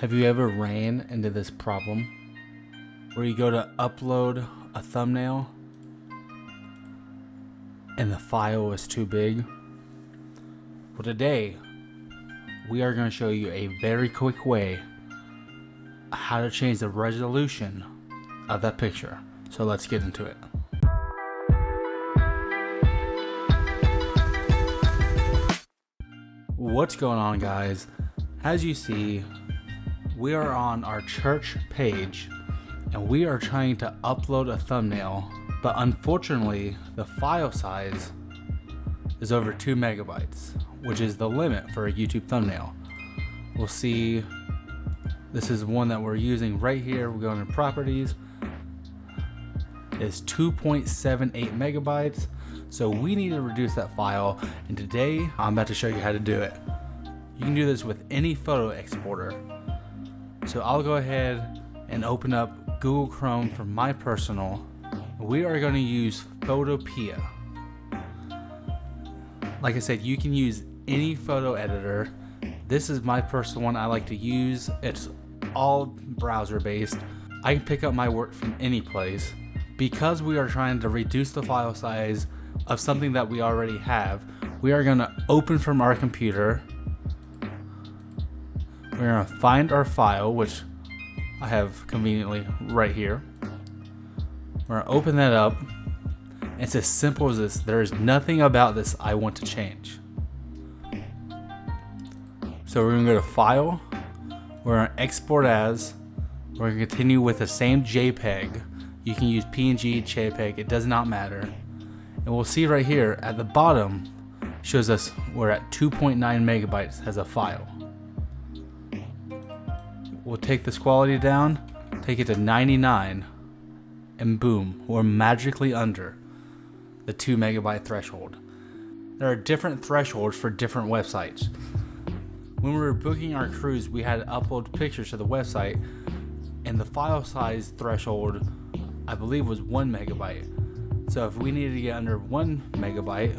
Have you ever ran into this problem where you go to upload a thumbnail and the file is too big? Well, today we are going to show you a very quick way how to change the resolution of that picture. So let's get into it. What's going on, guys? As you see, we are on our church page and we are trying to upload a thumbnail, but unfortunately the file size is over 2 megabytes, which is the limit for a YouTube thumbnail. We'll see, this is one that we're using right here. We're going to properties. It's 2.78 megabytes. So we need to reduce that file, and today I'm about to show you how to do it. You can do this with any photo exporter. So I'll go ahead and open up Google Chrome for my personal. We are going to use Photopea. Like I said, you can use any photo editor. This is my personal one I like to use. It's all browser based. I can pick up my work from any place. Because we are trying to reduce the file size of something that we already have, we are going to open from our computer. We're going to find our file, which I have conveniently right here. We're going to open that up. It's as simple as this. There is nothing about this I want to change. So we're going to go to File. We're going to Export As. We're going to continue with the same JPEG. You can use PNG, JPEG, it does not matter. And we'll see right here at the bottom shows us we're at 2.9 megabytes as a file. We'll take this quality down, take it to 99, and boom, we're magically under the 2 megabyte threshold. There are different thresholds for different websites. When we were booking our cruise, we had to upload pictures to the website, and the file size threshold, I believe, was 1 megabyte. So if we needed to get under 1 megabyte,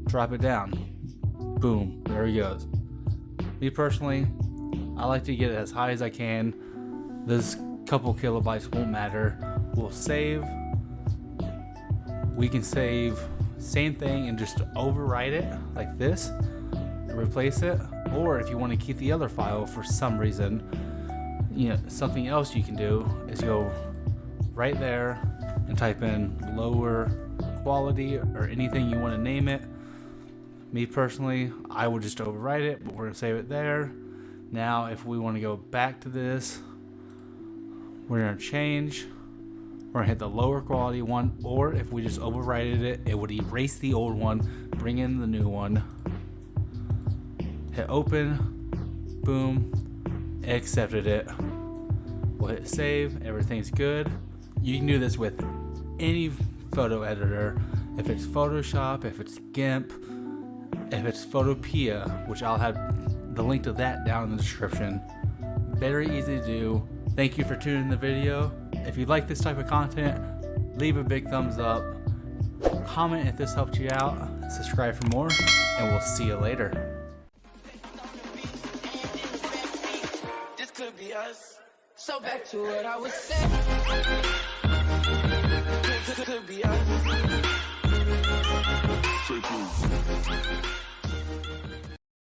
drop it down. Boom, there he goes. Me personally, I like to get it as high as I can. This couple kilobytes won't matter. We'll save. We can save same thing and just overwrite it like this and replace it. Or if you want to keep the other file for some reason, something else you can do is go right there and type in lower quality or anything you want to name it. Me personally, I would just overwrite it, but we're going to save it there. Now if we want to go back to this, we're going to change. We're going to hit the lower quality one, or if we just overwrite it, it would erase the old one, bring in the new one. Hit open, boom, accepted it. We'll hit save, everything's good. You can do this with any photo editor. If it's Photoshop, if it's GIMP, if it's Photopea, which I'll have the link to that down in the description. Very easy to do. Thank you for tuning in the video. If you like this type of content, leave a big thumbs up. Comment if this helped you out. Subscribe for more, and we'll see you later. This could be us. So back to what I was saying. Could be us.